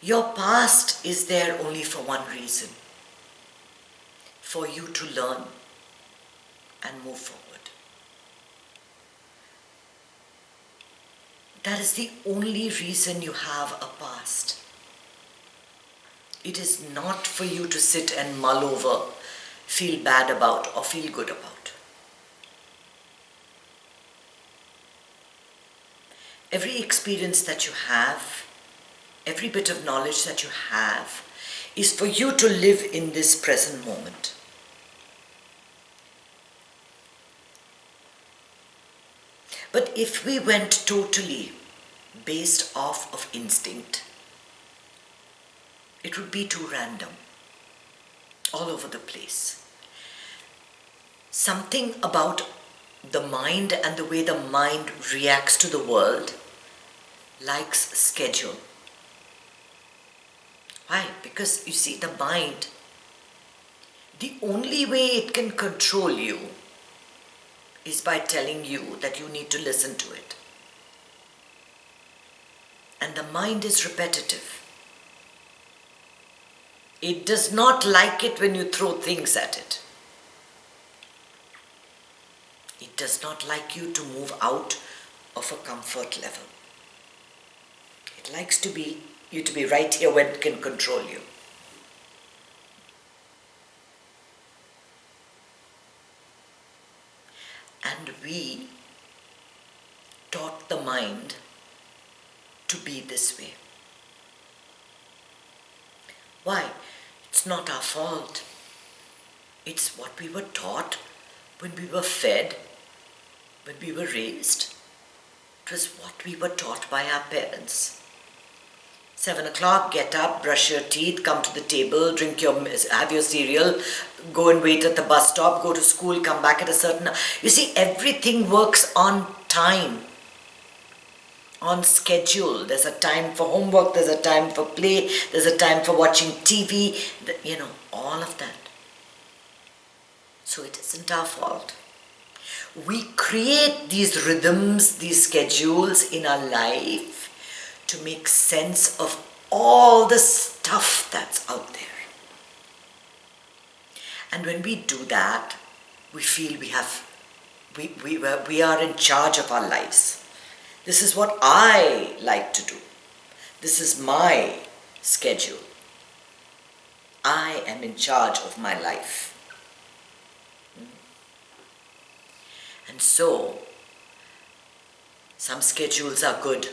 Your past is there only for one reason: for you to learn and move forward. That is the only reason you have a past. It is not for you to sit and mull over, feel bad about, or feel good about. Every experience that you have, every bit of knowledge that you have, is for you to live in this present moment. But if we went totally based off of instinct, it would be too random, all over the place. Something about the mind and the way the mind reacts to the world likes schedule. Why? Because you see, the mind, the only way it can control you is by telling you that you need to listen to it. And the mind is repetitive. It does not like it when you throw things at it. It does not like you to move out of a comfort level. It likes you to be right here where it can control you. And we taught the mind to be this way. Why? It's not our fault. It's what we were taught when we were fed, when we were raised. It was what we were taught by our parents. 7 o'clock, get up, brush your teeth, come to the table, have your cereal, go and wait at the bus stop, go to school, come back at a certain... You see, everything works on time, on schedule. There's a time for homework, there's a time for play, there's a time for watching TV, all of that. So it isn't our fault. We create these rhythms, these schedules in our life to make sense of all the stuff that's out there. And when we do that, we feel we are in charge of our lives. This is what I like to do. This is my schedule. I am in charge of my life. And so, some schedules are good,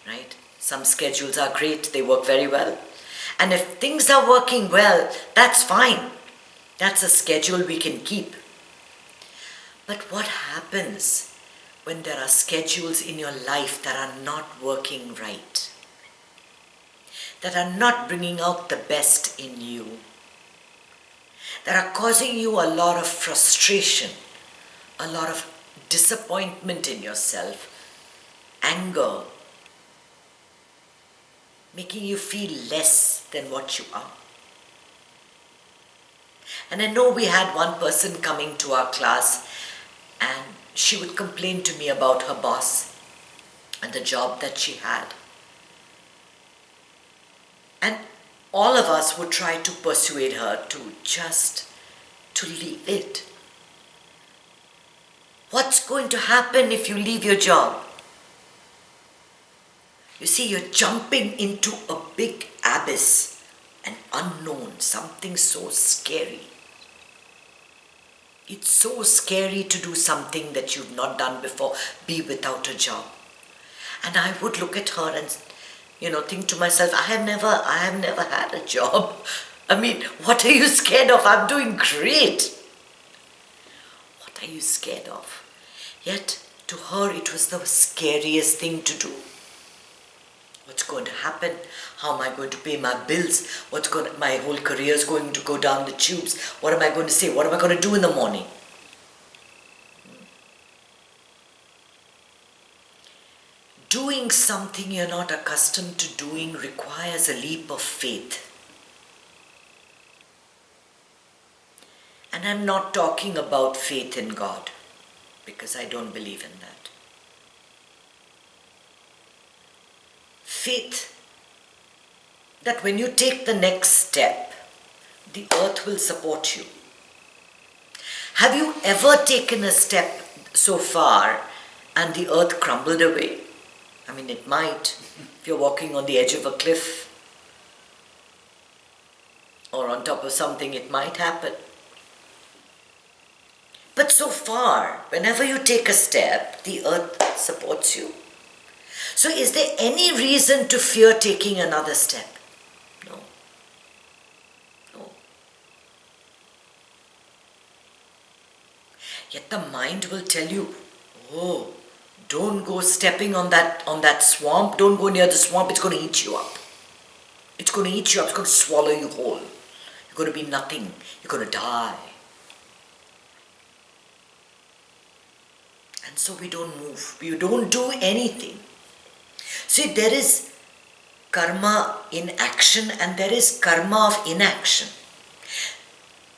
right? Some schedules are great, they work very well. And if things are working well, that's fine. That's a schedule we can keep. But what happens when there are schedules in your life that are not working right? That are not bringing out the best in you? That are causing you a lot of frustration, a lot of disappointment in yourself, anger, making you feel less than what you are. And I know we had one person coming to our class and she would complain to me about her boss and the job that she had. And all of us would try to persuade her to leave it. What's going to happen if you leave your job? You see, you're jumping into a big abyss, an unknown, something so scary. It's so scary to do something that you've not done before, be without a job. And I would look at her and, think to myself, I have never had a job. I mean, what are you scared of? I'm doing great. What are you scared of? Yet, to her, it was the scariest thing to do. What's going to happen? How am I going to pay my bills? My whole career is going to go down the tubes. What am I going to say? What am I going to do in the morning? Doing something you're not accustomed to doing requires a leap of faith. And I'm not talking about faith in God, because I don't believe in that. Faith that when you take the next step, the earth will support you. Have you ever taken a step so far and the earth crumbled away? I mean, it might. If you're walking on the edge of a cliff or on top of something, it might happen. But so far, whenever you take a step, the earth supports you. So is there any reason to fear taking another step? No. No. Yet the mind will tell you, oh, don't go stepping on that swamp. Don't go near the swamp. It's going to eat you up. It's going to eat you up. It's going to swallow you whole. You're going to be nothing. You're going to die. And so we don't move. We don't do anything. See, there is karma in action and there is karma of inaction.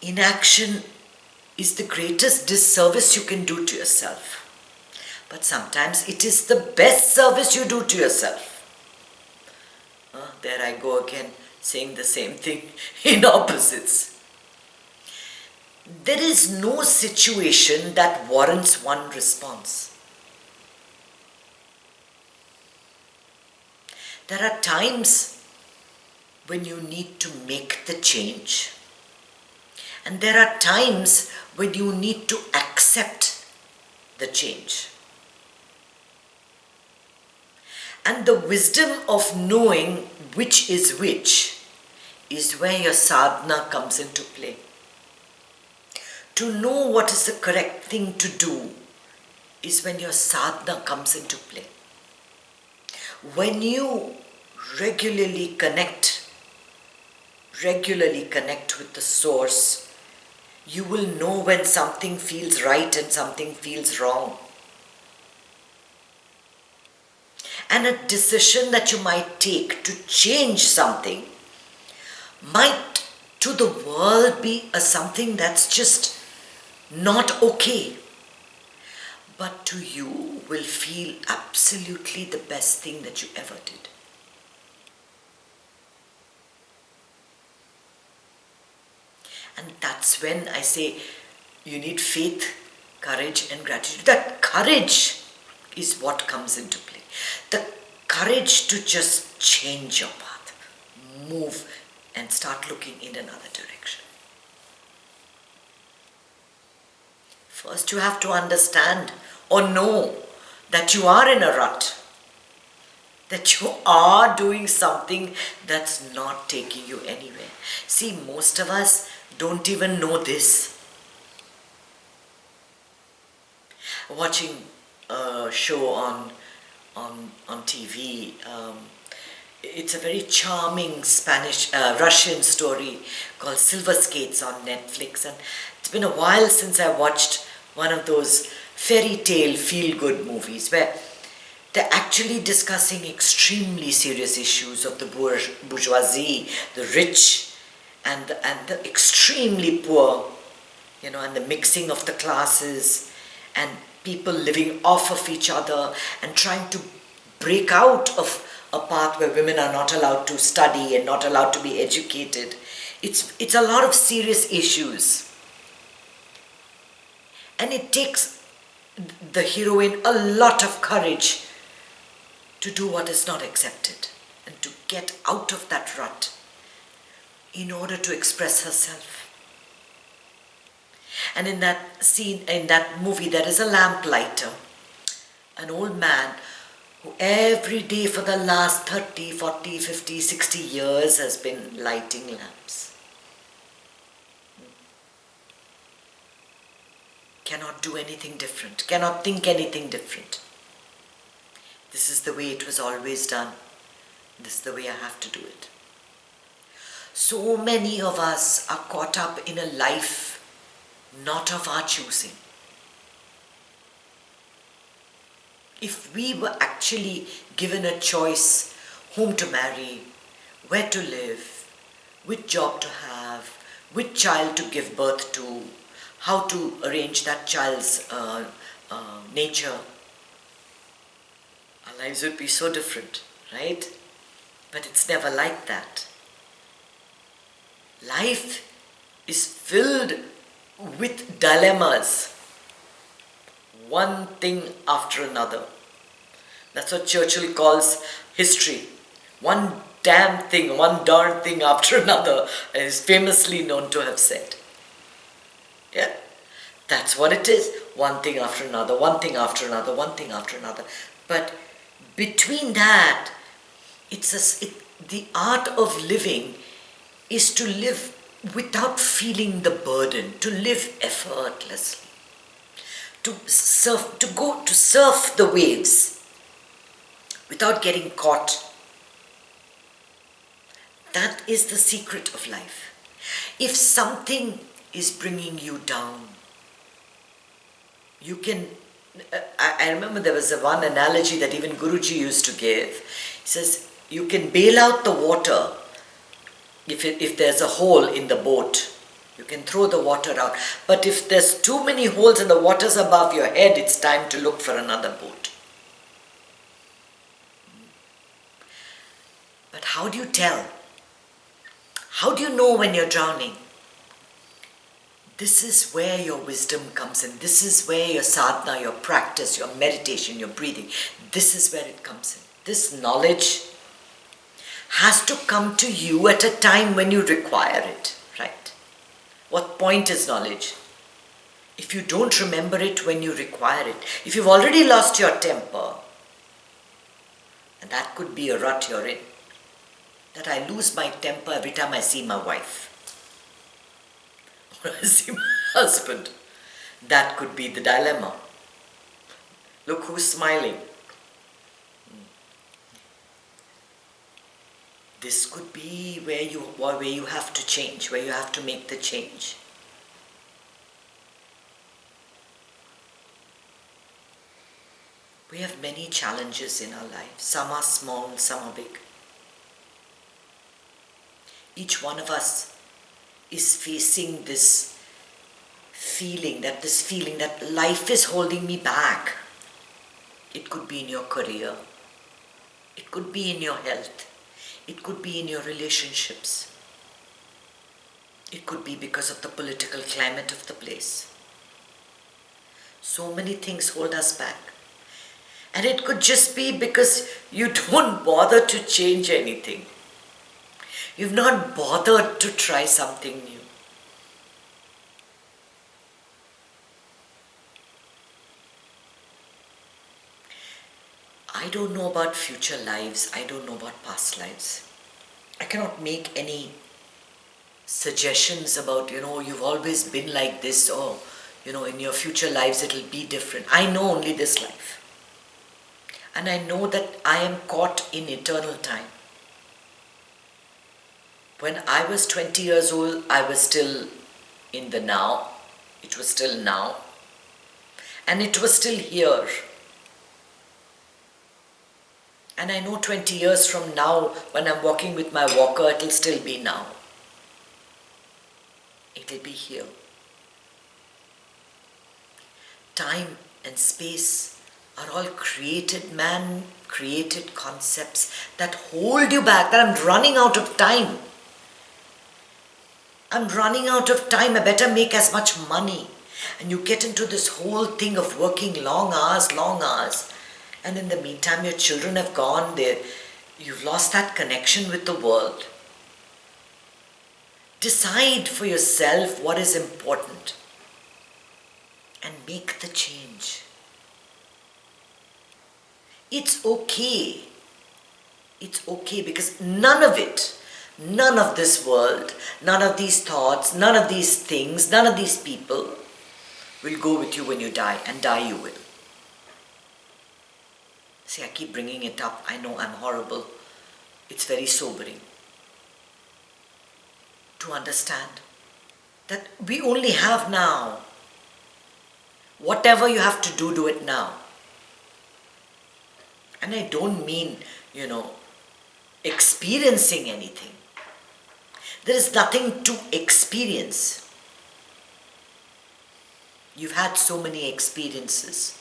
Inaction is the greatest disservice you can do to yourself. But sometimes it is the best service you do to yourself. There I go again, saying the same thing in opposites. There is no situation that warrants one response. There are times when you need to make the change. And there are times when you need to accept the change. And the wisdom of knowing which is which is where your sadhana comes into play. To know what is the correct thing to do is when your sadhana comes into play. When you regularly connect with the source, you will know when something feels right and something feels wrong. And a decision that you might take to change something might to the world be something that's just not okay. But to you will feel absolutely the best thing that you ever did. And that's when I say you need faith, courage and gratitude. That courage is what comes into play. The courage to just change your path, move and start looking in another direction. First you have to understand or know that you are in a rut, that you are doing something that's not taking you anywhere. See, most of us don't even know this. Watching a show on TV, it's a very charming Russian story called Silver Skates on Netflix, and it's been a while since I watched one of those fairy tale feel-good movies where they're actually discussing extremely serious issues of the bourgeoisie, the rich and the extremely poor, and the mixing of the classes and people living off of each other and trying to break out of a path where women are not allowed to study and not allowed to be educated. It's a lot of serious issues. And it takes the heroine a lot of courage to do what is not accepted and to get out of that rut in order to express herself. And in that scene, in that movie, there is a lamplighter, an old man who every day for the last 30, 40, 50, 60 years has been lighting lamps. Cannot do anything different, cannot think anything different. This is the way it was always done. This is the way I have to do it. So many of us are caught up in a life not of our choosing. If we were actually given a choice whom to marry, where to live, which job to have, which child to give birth to, how to arrange that child's nature, our lives would be so different, right? But it's never like that. Life is filled with dilemmas, one thing after another. That's what Churchill calls history. One damn thing, one darn thing after another, is famously known to have said. Yeah? That's what it is. One thing after another, one thing after another, one thing after another. But between that, the art of living is to live without feeling the burden, to live effortlessly, to surf the waves without getting caught. That is the secret of life. If something is bringing you down, you can, I remember there was one analogy that even Guruji used to give. He says, you can bail out the water if there's a hole in the boat. You can throw the water out. But if there's too many holes and the water's above your head, it's time to look for another boat. But how do you tell? How do you know when you're drowning? This is where your wisdom comes in. This is where your sadhana, your practice, your meditation, your breathing, this is where it comes in. This knowledge has to come to you at a time when you require it, right? What point is knowledge? If you don't remember it when you require it, if you've already lost your temper, and that could be a rut you're in, that I lose my temper every time I see my wife or I see my husband. That could be the dilemma. Look who's smiling. This could be where you have to change, where you have to make the change. We have many challenges in our lives. Some are small, some are big. Each one of us is facing this feeling that life is holding me back. It could be in your career. It could be in your health. It could be in your relationships. It could be because of the political climate of the place. So many things hold us back. And it could just be because you don't bother to change anything. You've not bothered to try something new. I don't know about future lives. I don't know about past lives. I cannot make any suggestions about, you've always been like this, or, in your future lives it'll be different. I know only this life. And I know that I am caught in eternal time. When I was 20 years old, I was still in the now. It was still now. And it was still here. And I know 20 years from now, when I'm walking with my walker, it'll still be now. It'll be here. Time and space are all man-created concepts that hold you back, that I'm running out of time. I'm running out of time, I better make as much money. And you get into this whole thing of working long hours. And in the meantime, your children have gone there. You've lost that connection with the world. Decide for yourself what is important and make the change. It's okay. It's okay because none of this world, none of these thoughts, none of these things, none of these people will go with you when you die, and die you will. See, I keep bringing it up. I know I'm horrible. It's very sobering to understand that we only have now. Whatever you have to do, do it now. And I don't mean, experiencing anything. There is nothing to experience. You've had so many experiences.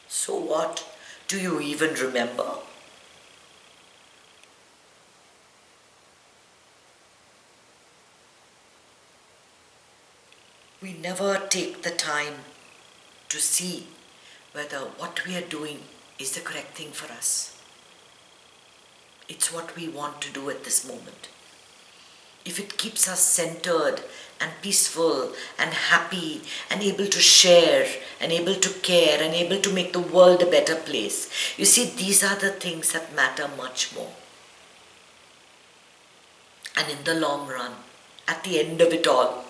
So what? Do you even remember? We never take the time to see whether what we are doing is the correct thing for us. It's what we want to do at this moment. If it keeps us centered and peaceful and happy and able to share and able to care and able to make the world a better place, you see, these are the things that matter much more. And in the long run, at the end of it all,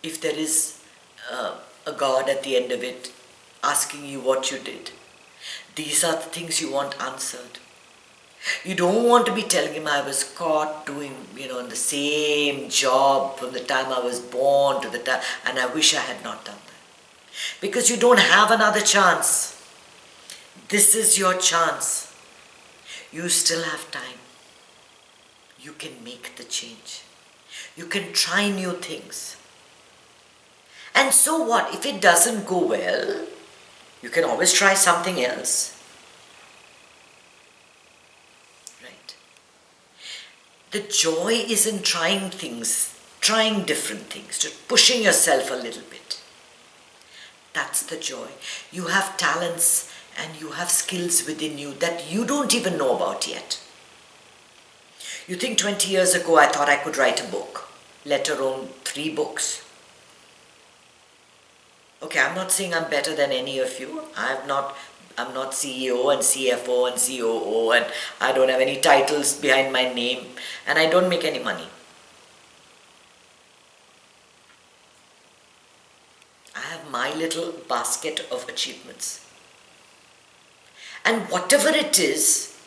if there is a God at the end of it asking you what you did, these are the things you want answered. You don't want to be telling him, I was caught doing, in the same job from the time I was born to the time, and I wish I had not done that. Because you don't have another chance. This is your chance. You still have time. You can make the change. You can try new things. And so what? If it doesn't go well, you can always try something else. The joy is in trying things, trying different things, just pushing yourself a little bit. That's the joy. You have talents and you have skills within you that you don't even know about yet. You think 20 years ago I thought I could write a book, let alone 3 books. Okay, I'm not saying I'm better than any of you. I'm not CEO and CFO and COO, and I don't have any titles behind my name, and I don't make any money. I have my little basket of achievements. And whatever it is,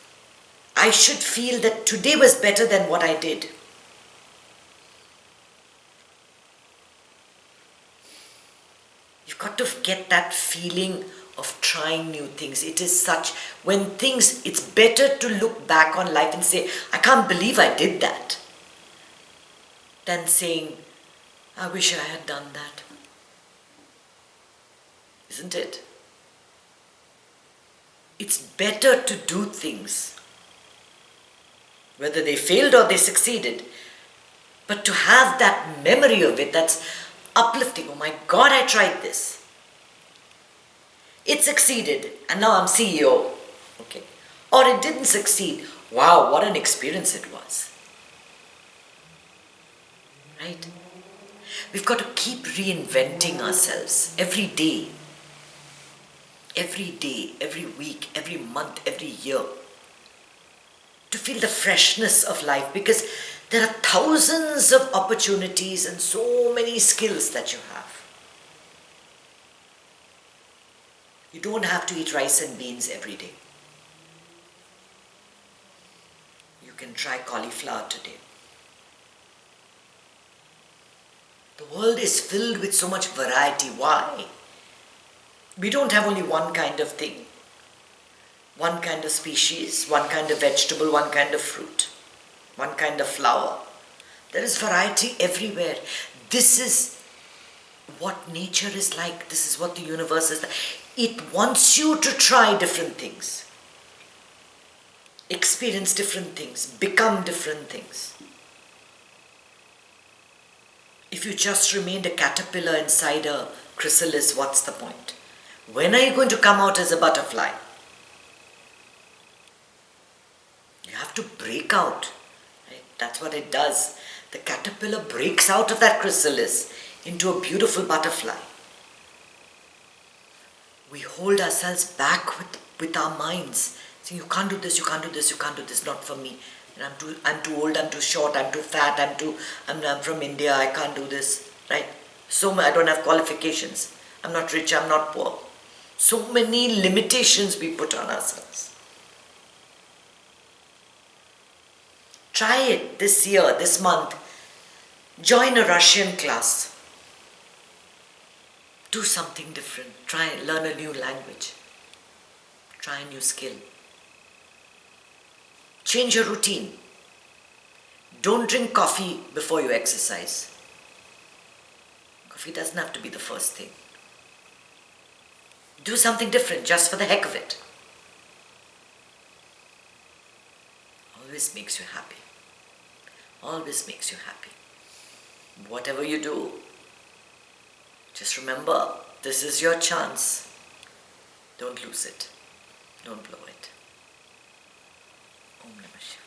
I should feel that today was better than what I did. You've got to get that feeling of trying new things. It is such, it's better to look back on life and say, I can't believe I did that, than saying, I wish I had done that. Isn't it? It's better to do things, whether they failed or they succeeded, but to have that memory of it that's uplifting. Oh my God, I tried this. It succeeded, and now I'm CEO. Okay. Or it didn't succeed. Wow, what an experience it was. Right? We've got to keep reinventing ourselves every day. Every day, every week, every month, every year. To feel the freshness of life, because there are thousands of opportunities and so many skills that you have. You don't have to eat rice and beans every day. You can try cauliflower today. The world is filled with so much variety. Why? We don't have only one kind of thing, one kind of species, one kind of vegetable, one kind of fruit, one kind of flower. There is variety everywhere. This is what nature is like. This is what the universe is like. It wants you to try different things, experience different things, become different things. If you just remained a caterpillar inside a chrysalis, what's the point? When are you going to come out as a butterfly? You have to break out. Right? That's what it does. The caterpillar breaks out of that chrysalis into a beautiful butterfly. We hold ourselves back with our minds, saying, you can't do this, you can't do this, you can't do this, not for me. And I'm too old, I'm too short, I'm too fat, I'm from India, I can't do this, right? I don't have qualifications. I'm not rich, I'm not poor. So many limitations we put on ourselves. Try it this year, this month. Join a Russian class. Do something different. Learn a new language. Try a new skill. Change your routine. Don't drink coffee before you exercise. Coffee doesn't have to be the first thing. Do something different just for the heck of it. Always makes you happy. Always makes you happy. Whatever you do, Just remember, this is your chance. Don't lose it. Don't blow it. Om Namah Shivaya.